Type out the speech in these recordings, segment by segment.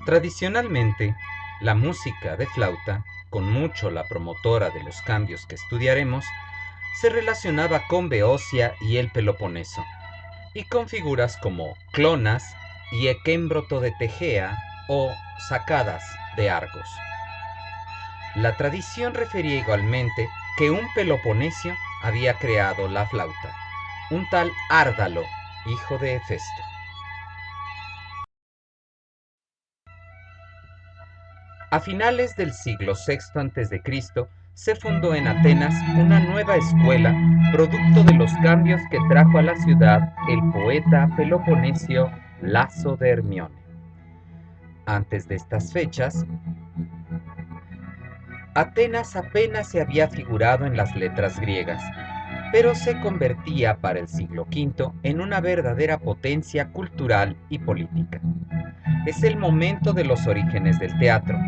Tradicionalmente, la música de flauta, con mucho la promotora de los cambios que estudiaremos, se relacionaba con Beocia y el Peloponeso, y con figuras como Clonas y Equémbroto de Tegea o Sacadas de Argos. La tradición refería igualmente que un peloponesio había creado la flauta, un tal Árdalo, hijo de Hefesto. A finales del siglo VI a.C., se fundó en Atenas una nueva escuela, producto de los cambios que trajo a la ciudad el poeta peloponesio Laso de Hermione. Antes de estas fechas, Atenas apenas se había figurado en las letras griegas, pero se convertía para el siglo V en una verdadera potencia cultural y política. Es el momento de los orígenes del teatro,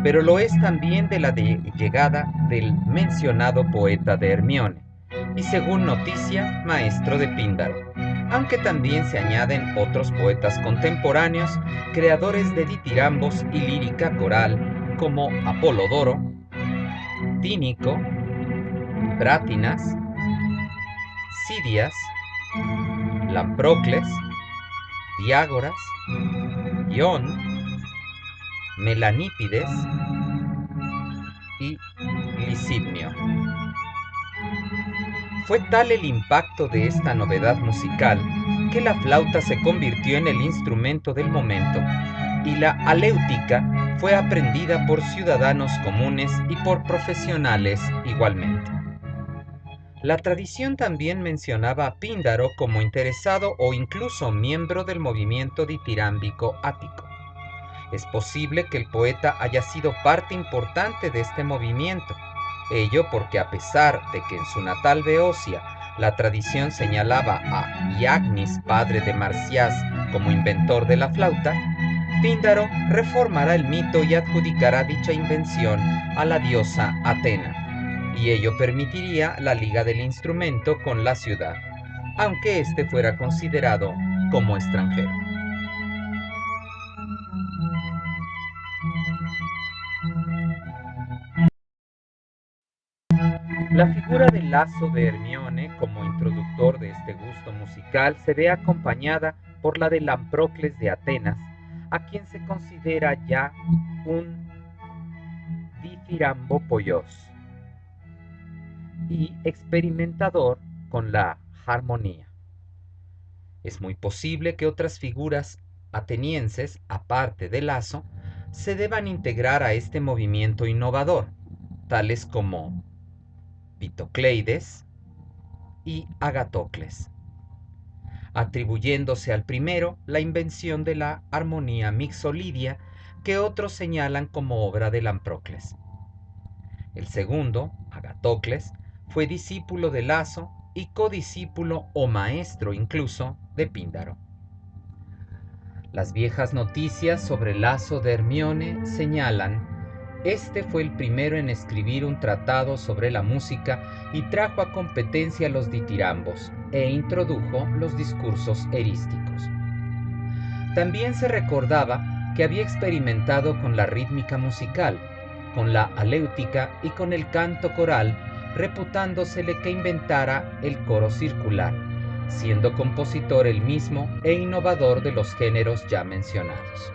pero lo es también de la llegada del mencionado poeta de Hermione, y según noticia, maestro de Píndaro, aunque también se añaden otros poetas contemporáneos, creadores de ditirambos y lírica coral, como Apolodoro, Tínico, Brátinas, Sidias, Lamprocles, Diágoras, Ión, Melanípides y Lisibnio. Fue tal el impacto de esta novedad musical que la flauta se convirtió en el instrumento del momento y la aléutica fue aprendida por ciudadanos comunes y por profesionales igualmente. La tradición también mencionaba a Píndaro como interesado o incluso miembro del movimiento ditirámbico ático. Es posible que el poeta haya sido parte importante de este movimiento, ello porque a pesar de que en su natal Beocia la tradición señalaba a Iagnis, padre de Marcias, como inventor de la flauta, Píndaro reformará el mito y adjudicará dicha invención a la diosa Atena, y ello permitiría la liga del instrumento con la ciudad, aunque éste fuera considerado como extranjero. La figura de Laso de Hermione como introductor de este gusto musical se ve acompañada por la de Lamprocles de Atenas, a quien se considera ya un difirambopoios y experimentador con la armonía. Es muy posible que otras figuras atenienses, aparte de Laso, se deban integrar a este movimiento innovador, tales como Pitocleides y Agatocles, atribuyéndose al primero la invención de la armonía mixolidia que otros señalan como obra de Lamprocles. El segundo, Agatocles, fue discípulo de Laso y codiscípulo o maestro incluso de Píndaro. Las viejas noticias sobre Laso de Hermione señalan: este fue el primero en escribir un tratado sobre la música y trajo a competencia los ditirambos e introdujo los discursos erísticos. También se recordaba que había experimentado con la rítmica musical, con la aléutica y con el canto coral, reputándosele que inventara el coro circular, siendo compositor él mismo e innovador de los géneros ya mencionados.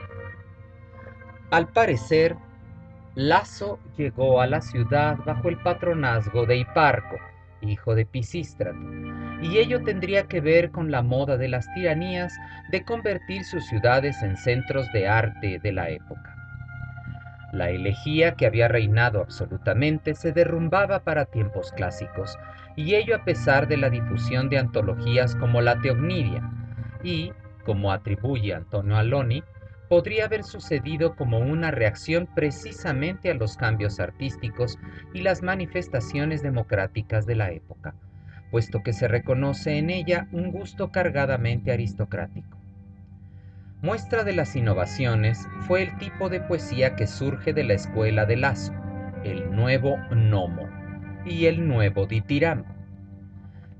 Al parecer, Laso llegó a la ciudad bajo el patronazgo de Hiparco, hijo de Pisístrato, y ello tendría que ver con la moda de las tiranías de convertir sus ciudades en centros de arte de la época. La elegía que había reinado absolutamente se derrumbaba para tiempos clásicos, y ello a pesar de la difusión de antologías como la Teognidia, y, como atribuye Antonio Aloni, podría haber sucedido como una reacción precisamente a los cambios artísticos y las manifestaciones democráticas de la época, puesto que se reconoce en ella un gusto cargadamente aristocrático. Muestra de las innovaciones fue el tipo de poesía que surge de la escuela de Laso, el nuevo nomo y el nuevo ditirambo.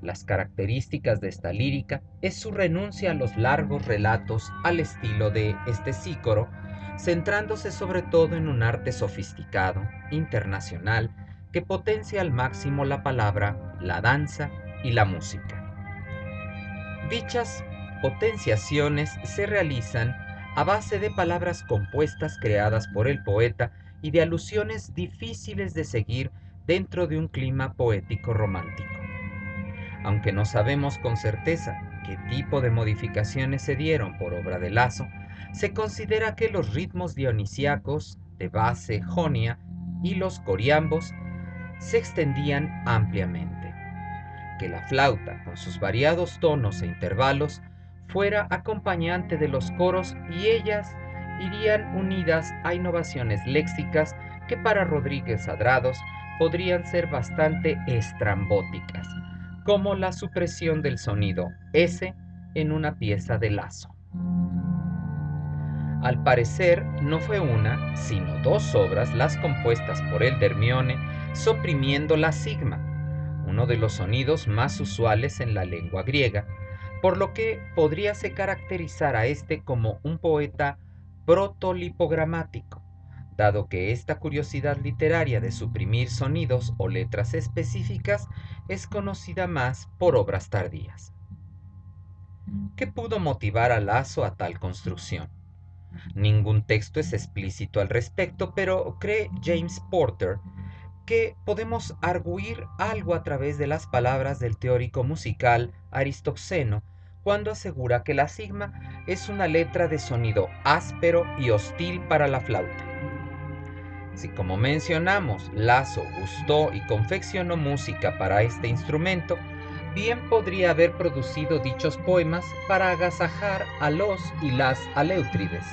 Las características de esta lírica es su renuncia a los largos relatos al estilo de Estesícoro, centrándose sobre todo en un arte sofisticado, internacional, que potencia al máximo la palabra, la danza y la música. Dichas potenciaciones se realizan a base de palabras compuestas creadas por el poeta y de alusiones difíciles de seguir dentro de un clima poético romántico. Aunque no sabemos con certeza qué tipo de modificaciones se dieron por obra de Lasso, se considera que los ritmos dionisíacos de base jonia y los coriambos se extendían ampliamente, que la flauta, con sus variados tonos e intervalos, fuera acompañante de los coros y ellas irían unidas a innovaciones léxicas que para Rodríguez Adrados podrían ser bastante estrambóticas, como la supresión del sonido S en una pieza de Lasso. Al parecer, no fue una, sino dos obras las compuestas por el Hermione, suprimiendo la sigma, uno de los sonidos más usuales en la lengua griega, por lo que podríase caracterizar a este como un poeta protolipogramático, dado que esta curiosidad literaria de suprimir sonidos o letras específicas es conocida más por obras tardías. ¿Qué pudo motivar a Lasso a tal construcción? Ningún texto es explícito al respecto, pero cree James Porter que podemos arguir algo a través de las palabras del teórico musical Aristoxeno, cuando asegura que la sigma es una letra de sonido áspero y hostil para la flauta. Si, como mencionamos, Lasso gustó y confeccionó música para este instrumento, bien podría haber producido dichos poemas para agasajar a los y las aléutrides.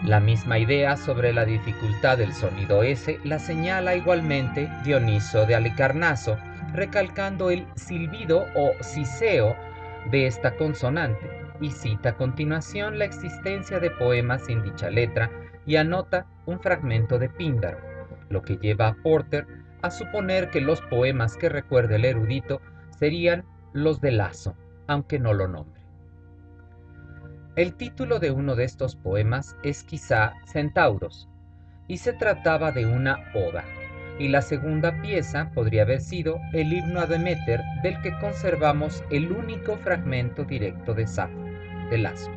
La misma idea sobre la dificultad del sonido S la señala igualmente Dioniso de Halicarnaso, recalcando el silbido o siseo de esta consonante, y cita a continuación la existencia de poemas sin dicha letra y anota un fragmento de Píndaro, lo que lleva a Porter a suponer que los poemas que recuerda el erudito serían los de Lasso, aunque no lo nombre. El título de uno de estos poemas es quizá Centauros, y se trataba de una oda, y la segunda pieza podría haber sido el himno a Deméter, del que conservamos el único fragmento directo de Safo, de Lasso.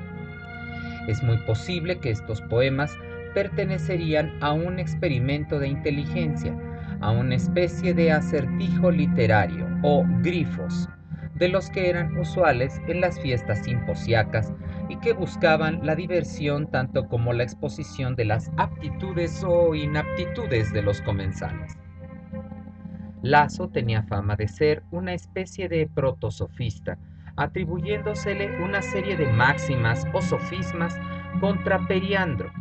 Es muy posible que estos poemas pertenecerían a un experimento de inteligencia, a una especie de acertijo literario o grifos, de los que eran usuales en las fiestas simposiacas y que buscaban la diversión tanto como la exposición de las aptitudes o inaptitudes de los comensales. Lasso tenía fama de ser una especie de protosofista, atribuyéndosele una serie de máximas o sofismas contra Periandro,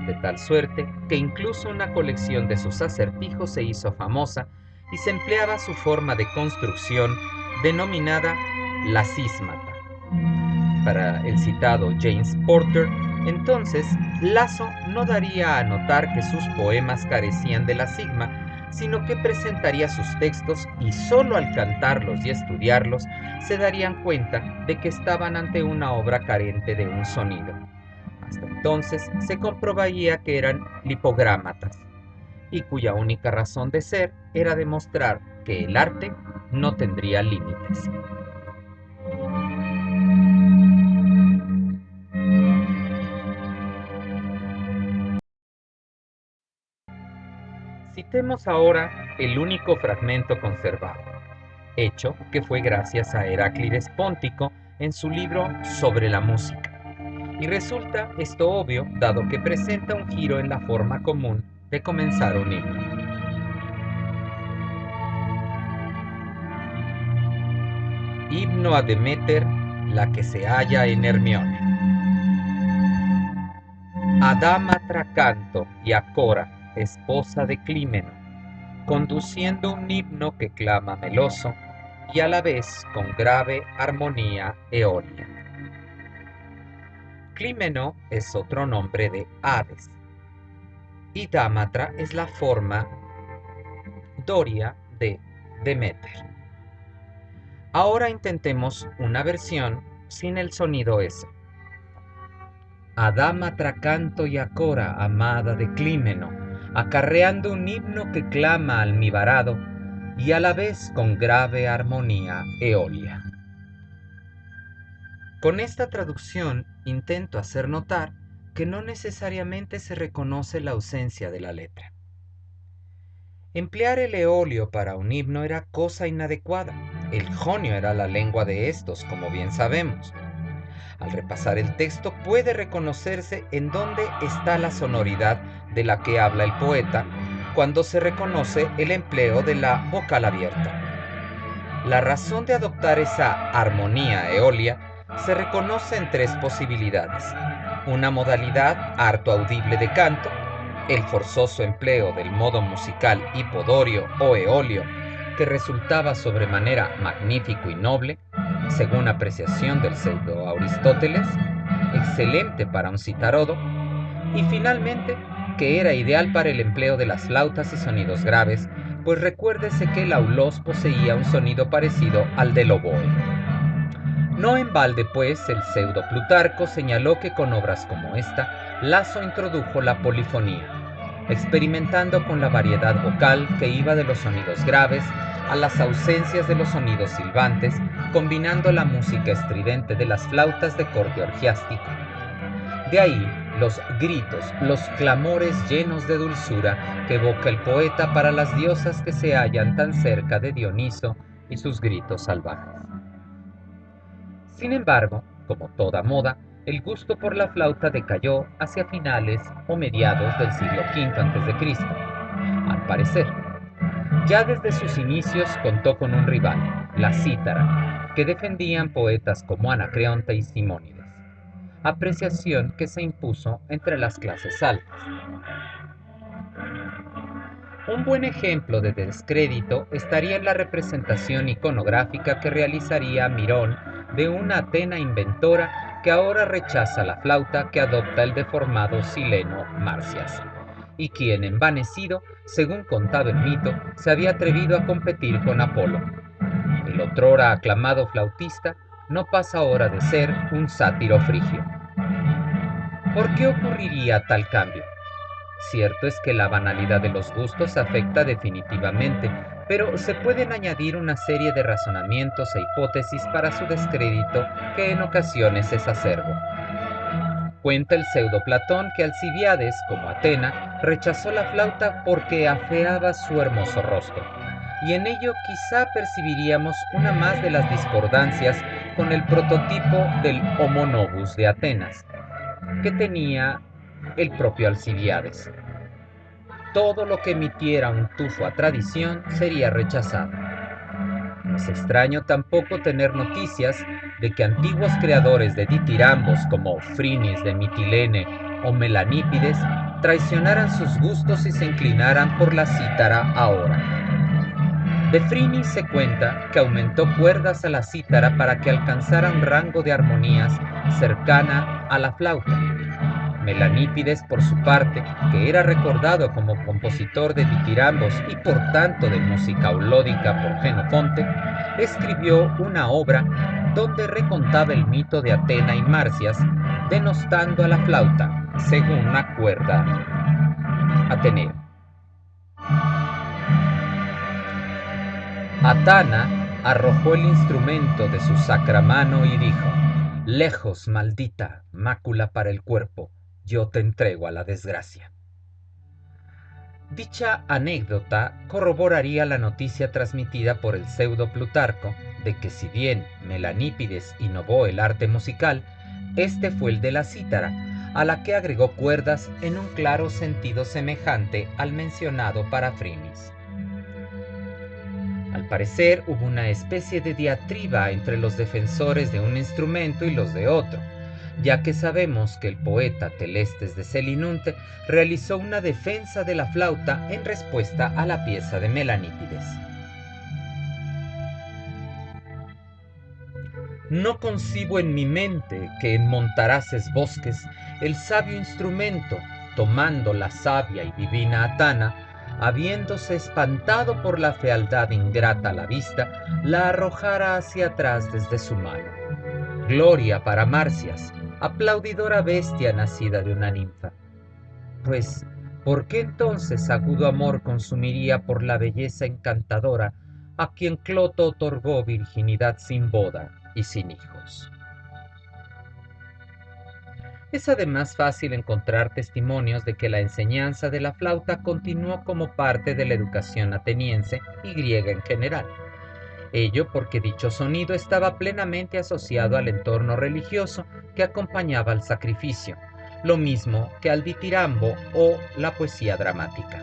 de tal suerte que incluso una colección de sus acertijos se hizo famosa y se empleaba su forma de construcción denominada la sísmata. Para el citado James Porter, entonces, Lasso no daría a notar que sus poemas carecían de la sigma, sino que presentaría sus textos y solo al cantarlos y estudiarlos se darían cuenta de que estaban ante una obra carente de un sonido. Hasta entonces se comprobaría que eran lipográmatas, y cuya única razón de ser era demostrar que el arte no tendría límites. Citemos ahora el único fragmento conservado, hecho que fue gracias a Heráclides Póntico en su libro Sobre la música. Y resulta esto obvio, dado que presenta un giro en la forma común de comenzar un himno. Himno a Deméter, la que se halla en Hermione. A Dámatra canto y a Cora, esposa de Clímeno, conduciendo un himno que clama meloso y a la vez con grave armonía eólica. Clímeno es otro nombre de Hades, y Dámatra es la forma doria de Deméter. Ahora intentemos una versión sin el sonido S. a dama tracanto y a cora amada de Clímeno, acarreando un himno que clama almibarado y a la vez con grave armonía eolia. Con esta traducción intento hacer notar que no necesariamente se reconoce la ausencia de la letra. Emplear el eolio para un himno era cosa inadecuada. El jonio era la lengua de estos, como bien sabemos. Al repasar el texto puede reconocerse en dónde está la sonoridad de la que habla el poeta cuando se reconoce el empleo de la vocal abierta. La razón de adoptar esa armonía eolia se reconoce en tres posibilidades: una modalidad harto audible de canto, el forzoso empleo del modo musical hipodorio o eolio, que resultaba sobremanera magnífico y noble, según apreciación del pseudo Aristóteles, excelente para un citarodo, y finalmente que era ideal para el empleo de las flautas y sonidos graves, pues recuérdese que el aulos poseía un sonido parecido al del oboe. No en balde, pues, el pseudo Plutarco señaló que con obras como esta, Laso introdujo la polifonía, experimentando con la variedad vocal que iba de los sonidos graves a las ausencias de los sonidos silbantes, combinando la música estridente de las flautas de corte orgiástico. De ahí los gritos, los clamores llenos de dulzura que evoca el poeta para las diosas que se hallan tan cerca de Dioniso y sus gritos salvajes. Sin embargo, como toda moda, el gusto por la flauta decayó hacia finales o mediados del siglo V a.C. Al parecer, ya desde sus inicios contó con un rival, la cítara, que defendían poetas como Anacreonte y Simónides, apreciación que se impuso entre las clases altas. Un buen ejemplo de descrédito estaría en la representación iconográfica que realizaría Mirón de una Atena inventora que ahora rechaza la flauta que adopta el deformado sileno Marcias, y quien, envanecido, según contaba el mito, se había atrevido a competir con Apolo. El otrora aclamado flautista no pasa ahora de ser un sátiro frigio. ¿Por qué ocurriría tal cambio? Cierto es que la banalidad de los gustos afecta definitivamente, pero se pueden añadir una serie de razonamientos e hipótesis para su descrédito que en ocasiones es acerbo. Cuenta el pseudo Platón que Alcibíades, como Atena, rechazó la flauta porque afeaba su hermoso rostro, y en ello quizá percibiríamos una más de las discordancias con el prototipo del Homo novus de Atenas, que tenía el propio Alcibíades. Todo lo que emitiera un tufo a tradición sería rechazado. No es extraño tampoco tener noticias de que antiguos creadores de ditirambos como Frinis de Mitilene o Melanípides traicionaran sus gustos y se inclinaran por la cítara ahora. De Frinis se cuenta que aumentó cuerdas a la cítara para que alcanzara un rango de armonías cercana a la flauta. Melanípides, por su parte, que era recordado como compositor de ditirambos y por tanto de música aulódica por Jenofonte, escribió una obra donde recontaba el mito de Atena y Marcias, denostando a la flauta, según acuerda Ateneo. Atana arrojó el instrumento de su sacra mano y dijo: «Lejos, maldita, mácula para el cuerpo, yo te entrego a la desgracia». Dicha anécdota corroboraría la noticia transmitida por el pseudo Plutarco de que si bien Melanípides innovó el arte musical, este fue el de la cítara, a la que agregó cuerdas en un claro sentido semejante al mencionado para Frinis. Al parecer hubo una especie de diatriba entre los defensores de un instrumento y los de otro, ya que sabemos que el poeta Telestes de Selinunte realizó una defensa de la flauta en respuesta a la pieza de Melanípides. No concibo en mi mente que en montaraces bosques el sabio instrumento, tomando la sabia y divina Atana, habiéndose espantado por la fealdad ingrata a la vista, la arrojara hacia atrás desde su mano. Gloria para Marcias, aplaudidora bestia nacida de una ninfa. Pues, ¿por qué entonces agudo amor consumiría por la belleza encantadora a quien Cloto otorgó virginidad sin boda y sin hijos? Es además fácil encontrar testimonios de que la enseñanza de la flauta continuó como parte de la educación ateniense y griega en general. Ello porque dicho sonido estaba plenamente asociado al entorno religioso que acompañaba al sacrificio, lo mismo que al ditirambo o la poesía dramática.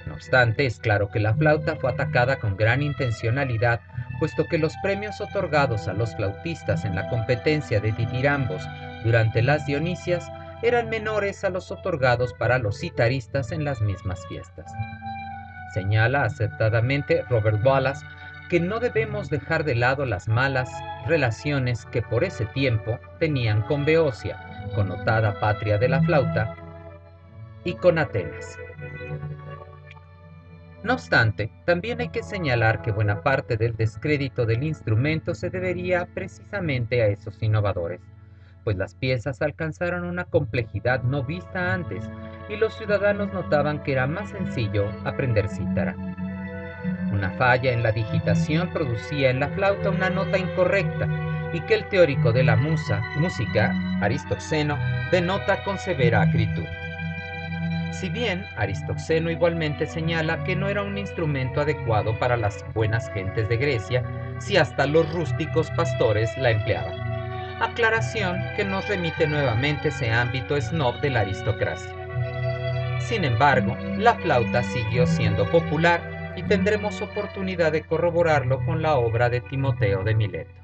No obstante, es claro que la flauta fue atacada con gran intencionalidad, puesto que los premios otorgados a los flautistas en la competencia de ditirambos durante las Dionisias eran menores a los otorgados para los citaristas en las mismas fiestas. Señala acertadamente Robert Wallace que no debemos dejar de lado las malas relaciones que por ese tiempo tenían con Beocia, connotada patria de la flauta, y con Atenas. No obstante, también hay que señalar que buena parte del descrédito del instrumento se debería precisamente a esos innovadores, pues las piezas alcanzaron una complejidad no vista antes y los ciudadanos notaban que era más sencillo aprender cítara. Una falla en la digitación producía en la flauta una nota incorrecta y que el teórico de la música, Aristoxeno, denota con severa acritud. Si bien Aristoxeno igualmente señala que no era un instrumento adecuado para las buenas gentes de Grecia, si hasta los rústicos pastores la empleaban. Aclaración que nos remite nuevamente a ese ámbito snob de la aristocracia. Sin embargo, la flauta siguió siendo popular y tendremos oportunidad de corroborarlo con la obra de Timoteo de Mileto.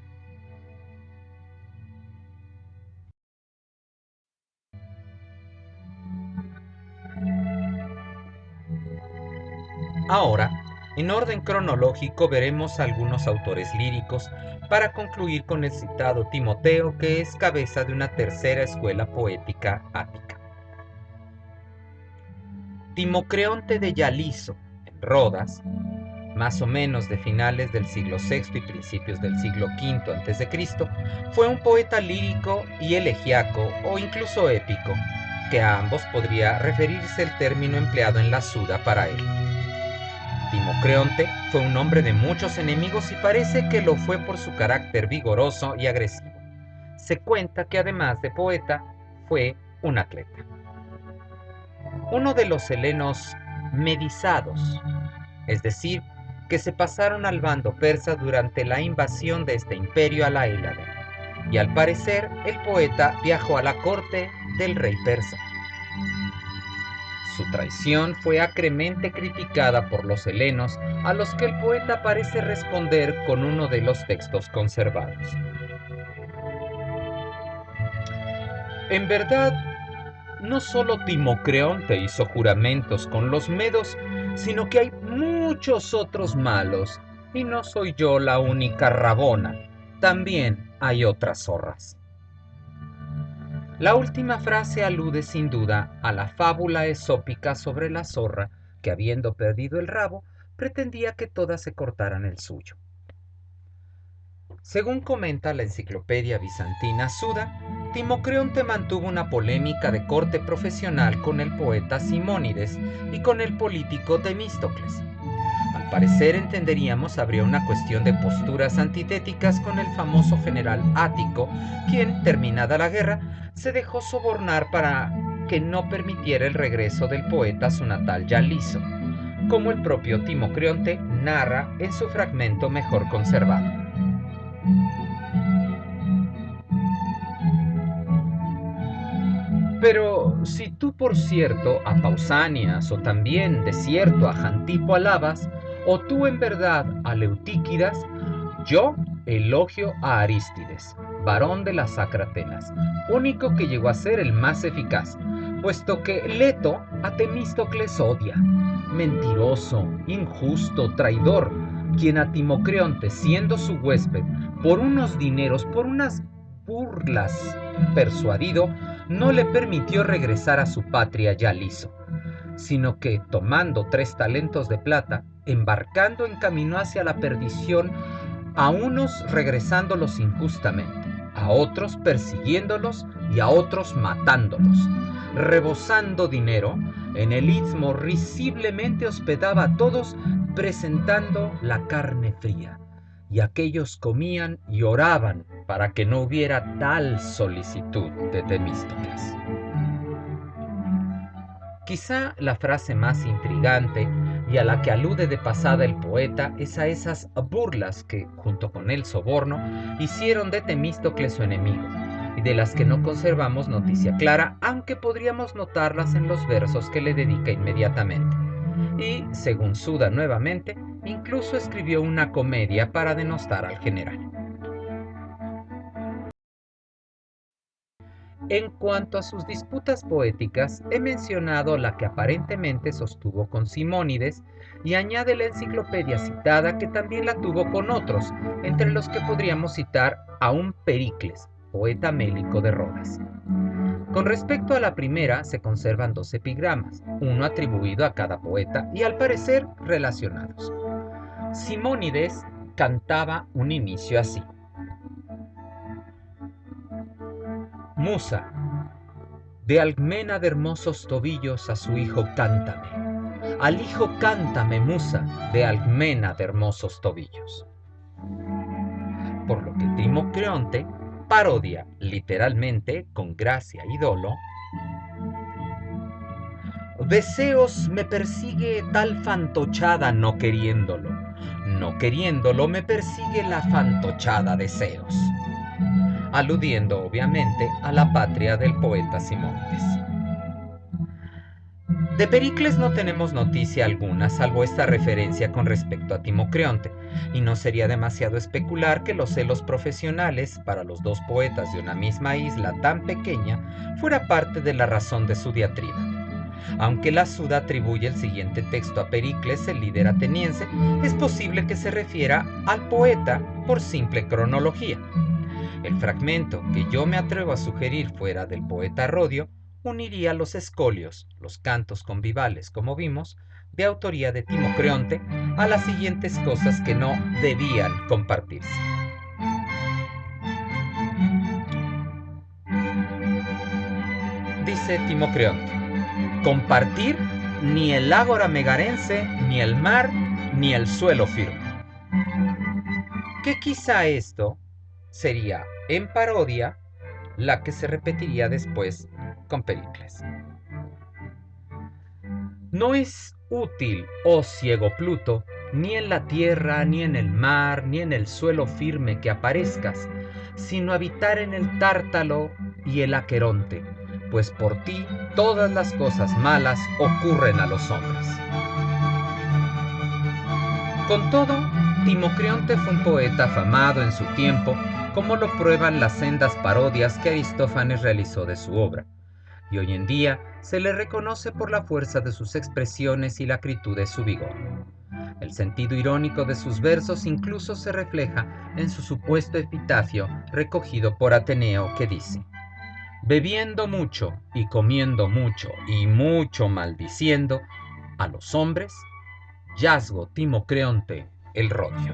Ahora, en orden cronológico veremos algunos autores líricos para concluir con el citado Timoteo, que es cabeza de una tercera escuela poética ática. Timocreonte de Yaliso, en Rodas, más o menos de finales del siglo VI y principios del siglo V a.C., fue un poeta lírico y elegiaco o incluso épico, que a ambos podría referirse el término empleado en la Suda para él. Timocreonte fue un hombre de muchos enemigos y parece que lo fue por su carácter vigoroso y agresivo. Se cuenta que además de poeta, fue un atleta. Uno de los helenos medizados, es decir, que se pasaron al bando persa durante la invasión de este imperio a la Hélade, y al parecer el poeta viajó a la corte del rey persa. Su traición fue acremente criticada por los helenos, a los que el poeta parece responder con uno de los textos conservados. En verdad, no solo Timocreonte hizo juramentos con los medos, sino que hay muchos otros malos, y no soy yo la única rabona, también hay otras zorras. La última frase alude sin duda a la fábula esópica sobre la zorra que, habiendo perdido el rabo, pretendía que todas se cortaran el suyo. Según comenta la enciclopedia bizantina Suda, Timocreonte mantuvo una polémica de corte profesional con el poeta Simónides y con el político Temístocles. Al parecer entenderíamos habría una cuestión de posturas antitéticas con el famoso general Ático, quien, terminada la guerra, se dejó sobornar para que no permitiera el regreso del poeta a su natal Yaliso, como el propio Timocreonte narra en su fragmento mejor conservado. Pero si tú por cierto a Pausanias o también de cierto a Jantipo alabas, o tú en verdad a Leutíquidas, yo elogio a Arístides, varón de las Sacra Atenas, único que llegó a ser el más eficaz, puesto que Leto a Temístocles odia, mentiroso, injusto, traidor, quien a Timocreonte, siendo su huésped, por unos dineros, por unas burlas persuadido, no le permitió regresar a su patria Yaliso, sino que, tomando 3 talentos de plata, embarcando encaminó hacia la perdición, a unos regresándolos injustamente, a otros persiguiéndolos y a otros matándolos. Rebosando dinero, en el istmo risiblemente hospedaba a todos, presentando la carne fría. Y aquellos comían y oraban para que no hubiera tal solicitud de Temístocles. Quizá la frase más intrigante y a la que alude de pasada el poeta es a esas burlas que, junto con el soborno, hicieron de Temístocles su enemigo, y de las que no conservamos noticia clara, aunque podríamos notarlas en los versos que le dedica inmediatamente. Y, según Suda nuevamente, incluso escribió una comedia para denostar al general. En cuanto a sus disputas poéticas, he mencionado la que aparentemente sostuvo con Simónides y añade la enciclopedia citada que también la tuvo con otros, entre los que podríamos citar a un Pericles, poeta mélico de Rodas. Con respecto a la primera, se conservan 2 epigramas, uno atribuido a cada poeta y al parecer relacionados. Simónides cantaba un inicio así: Musa, de almena de hermosos tobillos a su hijo cántame. Al hijo cántame, musa, de almena de hermosos tobillos. Por lo que Timocreonte parodia literalmente, con gracia y dolo: deseos me persigue tal fantochada no queriéndolo me persigue la fantochada deseos, aludiendo obviamente a la patria del poeta Simónides. De Pericles no tenemos noticia alguna, salvo esta referencia con respecto a Timocreonte, y no sería demasiado especular que los celos profesionales para los 2 poetas de una misma isla tan pequeña fuera parte de la razón de su diatriba. Aunque la Suda atribuye el siguiente texto a Pericles, el líder ateniense, es posible que se refiera al poeta por simple cronología. El fragmento que yo me atrevo a sugerir fuera del poeta Rodio uniría los escolios, los cantos convivales, como vimos, de autoría de Timocreonte, a las siguientes cosas que no debían compartirse. Dice Timocreonte: compartir ni el ágora megarense, ni el mar, ni el suelo firme. Que quizá esto sería en parodia la que se repetiría después con Pericles. No es útil, oh ciego Pluto, ni en la tierra, ni en el mar, ni en el suelo firme que aparezcas, sino habitar en el Tártalo y el Aqueronte, pues por ti todas las cosas malas ocurren a los hombres. Con todo, Timocreonte fue un poeta afamado en su tiempo, como lo prueban las sendas parodias que Aristófanes realizó de su obra, y hoy en día se le reconoce por la fuerza de sus expresiones y la acritud de su vigor. El sentido irónico de sus versos incluso se refleja en su supuesto epitafio recogido por Ateneo, que dice: bebiendo mucho y comiendo mucho y mucho maldiciendo a los hombres, yazgo Timocreonte el Rodio.